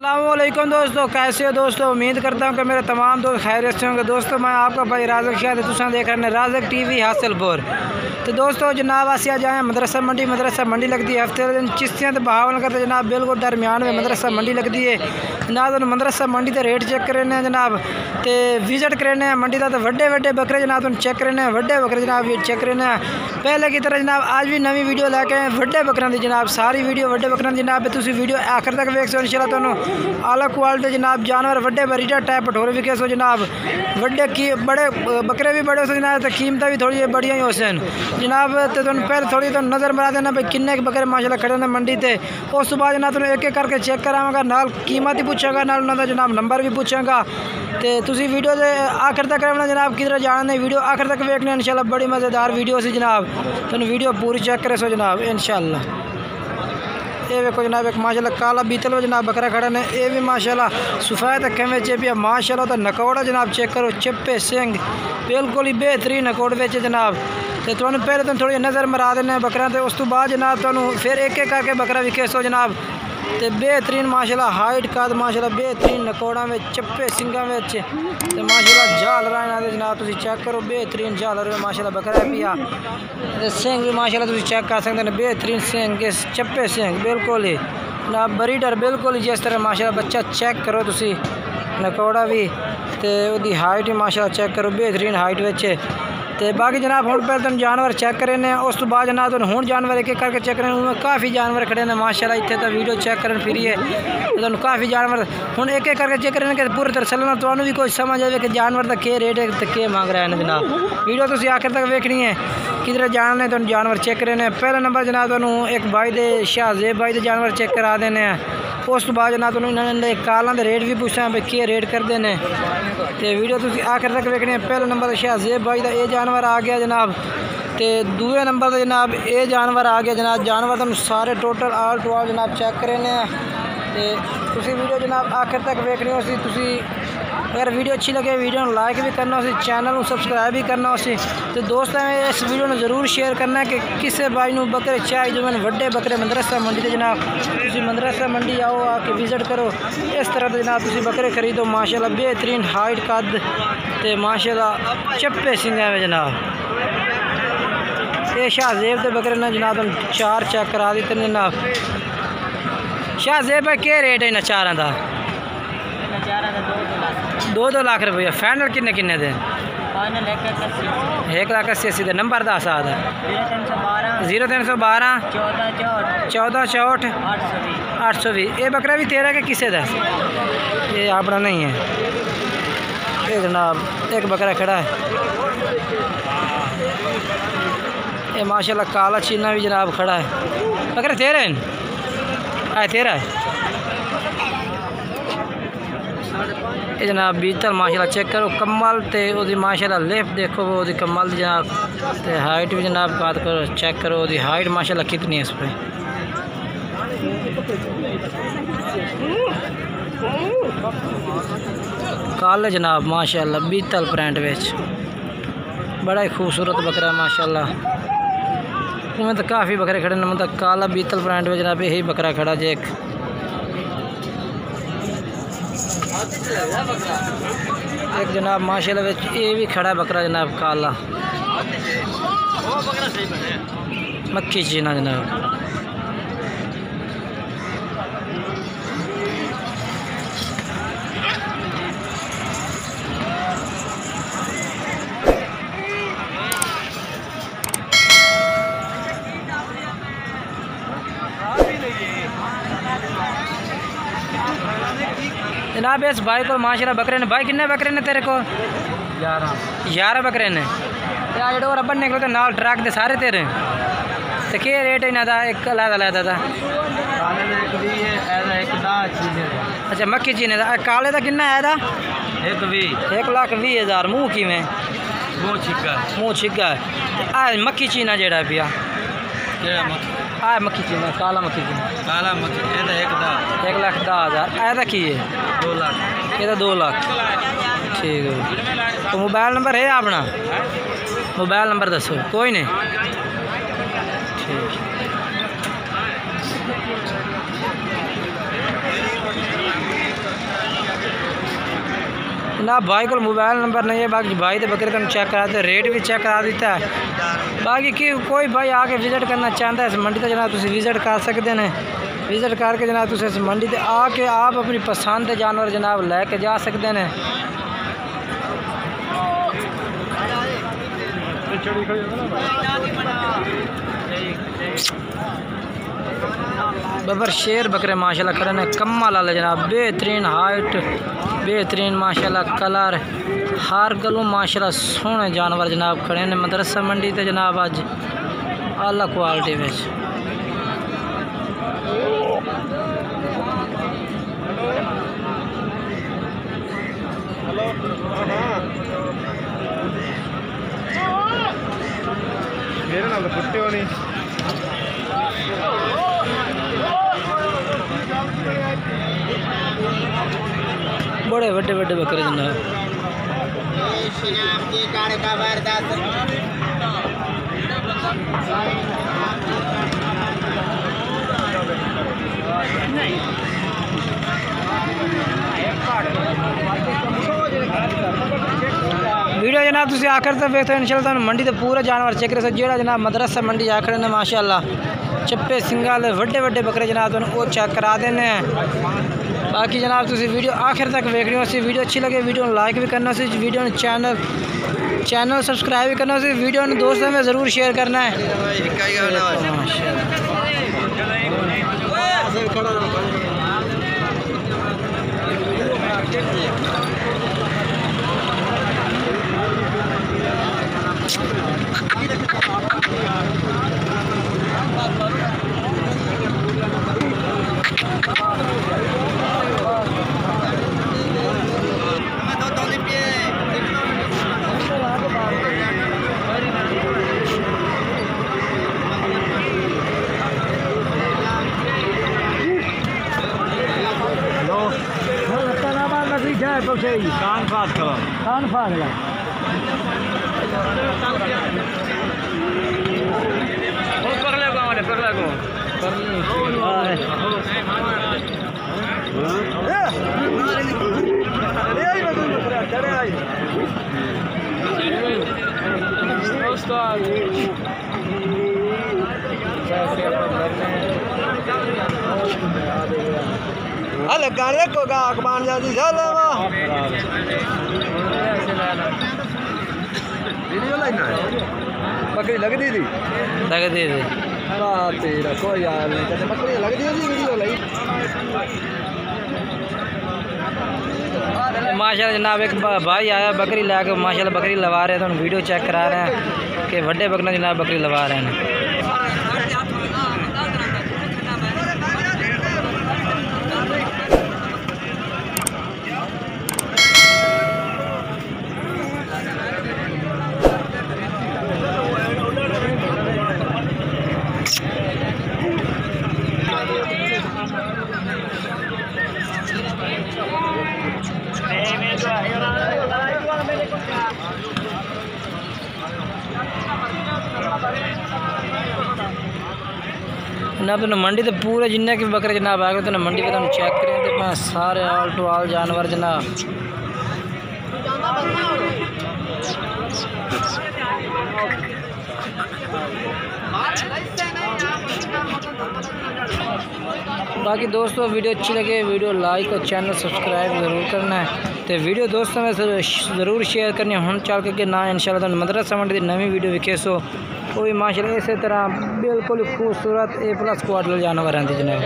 अस्सलामुअलैकुम दोस्तों, कैसे हो दोस्तों। उम्मीद करता हूँ कि मेरे तमाम दोस्त खैरियत से होंगे। दोस्तों मैं आपका भाई राज़क शाह तुम देख रहे हैं राज़क टीवी हासिलपुर। तो दोस्तों जनाब आसिया जाए मदरसा मंडी लगती है हफ्ते दिन चिश्तियाँ तो बहावल करते जनाब बिल्कुल दरमियान में मदरसा मंडी लगती है जनाब। मदरसा मंडी के रेट चेक करने जनाब तो विजिट करने मंडी का तो वड्डे वड्डे बकरे जनाब तुम चेक करने वड्डे बकरे जनाब चेक करने पहले की तरह जनाब आज भी नवी वीडियो लैके वड्डे बकरों की जनाब सारी वीडियो वड्डे बकरों की जनाब तुम वीडियो आखिर तक वेख सो इंशाल्लाह तुहानू आला क्वालिटी जनाब जानवर वड्डे बरीडा टाइप भटोरे भी कैसो जनाब वड्डे की बड़े बकरे भी बड़े हो जनाब तो कीमत भी थोड़ी बढ़िया ही हो सन जनाब। तो तुम पहले थोड़ी तो नज़र मरा देना भाई किन्ने बकरे माशाल्लाह खड़े ने मंडी ते उस बाद जनाब तुम एक एक करके चेक कराँगा नाल कीमत ही पूछेगा नाल उन्होंने जनाब नंबर भी पूछेगा। तो तुसी वीडियो दे आखिर तक रहना जनाब किधर जाना नहीं वीडियो आखिर तक वेखने इंशाल्लाह बड़ी मज़ेदार वीडियो सी जनाब तुम वीडियो पूरी चेक करे सो जनाब इंशाल्लाह। ये देखो जनाब एक माशाल्लाह काला बीतल जनाब बकरा खड़ा ने ये भी माशाल्लाह सफ़ेद अखें में पिया माशाल्लाह तो नकौड़ा जनाब चेक करो चिप्पे सिंह बिल्कुल ही बेहतरीन नकौड़ बेचे जनाब। तो तुहानू पहले तुम थोड़ी नज़र मरा देने बकरा तो उस तो बाद जनाब तुहानू फिर एक एक करके बकरा विखे सो जनाब। तो बेहतरीन माशाल्लाह हाइट कद माशाल्लाह बेहतरीन नकौड़ा में चिप्पे सिंगा में तो माशाल्लाह झालर इन्होंने जनाब तुम चेक करो बेहतरीन झालर माशाल्लाह बकरा पिया तो सिंह भी माशाल्लाह तुम चेक कर सकते हैं बेहतरीन सिंह के चिप्पे सिंह बिल्कुल ही ना बरीडर बिल्कुल ही जिस तरह माशाल्लाह बच्चा चेक करो तुसी नकौड़ा भी तो उसकी हाइट ही माशाल्लाह चेक करो बेहतरीन हाइट बच्चे। तो बाकी जनाब हम पहले तुम जानवर चेक करें उस तो बाद जनाब तुम हूँ जानवर एक एक करके चेक करें उनमें काफ़ी जानवर खड़े ने माशाल्लाह इतने तो वीडियो चेक करन फिरी है तो काफ़ी जानवर हूँ एक एक करके चेक करें कि पूरी तरह चलना तो भी कुछ समझ आए कि जानवर का क्या रेट है तो क्या मांग रहे हैं जनाब। वीडियो तुम आखिर तक वेखनी है किधर जाना तुम जानवर चेक करें पहले नंबर जनाब तुम एक भाई दे शाहजेब भाई दे जानवर चेक करा देने उस तो बाद जनाब तुम इन्होंने कालों के रेट भी पूछना भाई क्या रेट करते हैं तो वीडियो तुम आखिर तक वेखनी है। पहले नंबर शाहजेब भाई का ये जानवर आ गया जनाब तो दूसरे नंबर पर जनाब ये जानवर आ गया जनाब। जानवर तुम सारे टोटल आल टू आल जनाब चेक करें तो वीडियो जनाब आखिर तक वेखनी हो सी अगर वीडियो अच्छी लगे वीडियो में लाइक भी करना उसी चैनल में सब्सक्राइब भी करना उसी तो दोस्तों में इस वीडियो में ज़रूर शेयर करना है कि किसी भाई नू बकरे चाहिए जो मैंने वड्डे बकरे मदरसा मंडी से जनाब तुम मदरसा मंडी आओ आके विजिट करो इस तरह से जनाब तुम बकरे खरीदो माशाल्लाह बेहतरीन हाइट कद तो माशाल्लाह चप्पे सिंगा में जनाब। ये शाहजेब के बकरे ने जनाब तुम चार चेक करा दी जनाब। शाहजेब भाई क्या रेट है इन चारों का 2 लाख रुपया फाइनल किन्ने किन्ने दे 1,80,000 दे नंबर दस आ 0312 1464 820। ये बकरा भी तेरा के किसे दा ये अपना नहीं है ये जनाब एक बकरा खड़ा है ये माशाल्लाह काला चीना भी जनाब खड़ा है बकरा तेरा है तेरा है ये जनाब बीतल माशाल्लाह चेक करो कमल तो वो माशाल्लाह लेफ्ट देखो वो कमल जनाब तो हाइट भी जनाब बात करो चेक करो वो हाइट माशाल्लाह कितनी है इस पर काले जनाब माशाल्लाह बीतल प्रिंट बेच बड़ा ही खूबसूरत बकरा माशाल्लाह उनमें तो काफ़ी बकरे खड़े ने मतलब काला बीतल प्रिंट में जनाब यही बकरा खड़ा जे एक जनाब माशाल्लाह ये भी खड़ा बकरा जनाब काला मक्खी चीना जनाब। जनाब इस भाई को माशाल्लाह बकरे ने भाई किन्ने बकरे ने तेरे को 11 बकरे ने यार जो रबड़ निकलते नाल ट्रक दे सारे तेरे तो क्या रेट है इन्हों का एक अलग था अच्छा मक्खी चीने का काले का किन्ना है 1,20,000 मुँह कि मुँह छिगा मक्खी चीना जेड़ा पिया मक्खी चीना काला मक्खी चीना 1,10,000 ऐसा की है 2 लाख ये 2 लाख ठीक है। तो मोबाइल नंबर है अपना मोबाइल नंबर दसो कोई नहीं ठीक। जनाब भाई को मोबाइल नंबर नहीं है, बाकी भाई तो बकरे तुम चेक करा दे, रेट भी चेक करा देता है। बाकी कि कोई भाई आके विजिट करना चाहता है इस मंडी तो जनाब तुम विजिट कर सकते हैं। विजिट करके जनाब तुम इस मंडी से आके आप अपनी पसंद के जानवर जनाब लैके जा सकते हैं। बबर शेर बकरे माशाल्लाह खड़े ने, कम्मा लाल जनाब, बेहतरीन हाइट, बेहतरीन माशाल्लाह कलर, हर गलों माशाल्लाह सोहने जानवर जनाब खड़े ने मदरसा मंडी ते जनाब अज आला क्वालिटी में। मेरे नाल फुट्टे होनी बड़े बड़े बड़े बकरे जनाब। वीडियो जनाब तुम आखिर तक वेखो इंशाल्लाह मंडी तो पूरा जानवर चेक रहे जो जनाब मदरसा मंडी आखिर ने माशाल्लाह चप्पे सिंगा वड्डे वड्डे बकरे जनाब वो चेक करा देने। बाकी जनाब तुम वीडियो आखिर तक वेख रहे हो। वीडियो अच्छी लगे वीडियो लाइक भी करना, वीडियो चैनल सब्सक्राइब भी करना, वीडियो दोस्तों में ज़रूर शेयर करना है। कान फाड़ करो, कान फाड़ ला पकड़े को हमारे पकड़ा को अल गाने को का अखबार जाती चलवा वीडियो लाइना है बकरी लग दी थी तेरा कोई यार नहीं कहते बकरी लग दी थी वीडियो लाई। माशाल्लाह जनाब एक भाई आया बकरी लाके माशाल्लाह बकरी लगा रहे हैं, तो वीडियो चेक करा रहे हैं कि वड्डे बकरे जनाब बकरी लगा रहे हैं। जनाब तो मंडी तो पूरे जिन्ने के बकरे जनाब आ गए तो मंडी पे तुम चेक करें तो सारे ऑल टू ऑल जानवर जनाब। बाकी दोस्तों वीडियो अच्छी लगे वीडियो लाइक और चैनल सब्सक्राइब ज़रूर करना है, तो वीडियो दोस्तों में ज़रूर शेयर करनी है। हम चल के ना इंशाल्लाह मदरसा मंडी की नवी वीडियो विखेसो वो भी माशाल्लाह इस तरह बिल्कुल खूबसूरत A+ क्वालिटी जानवर आते जनाब।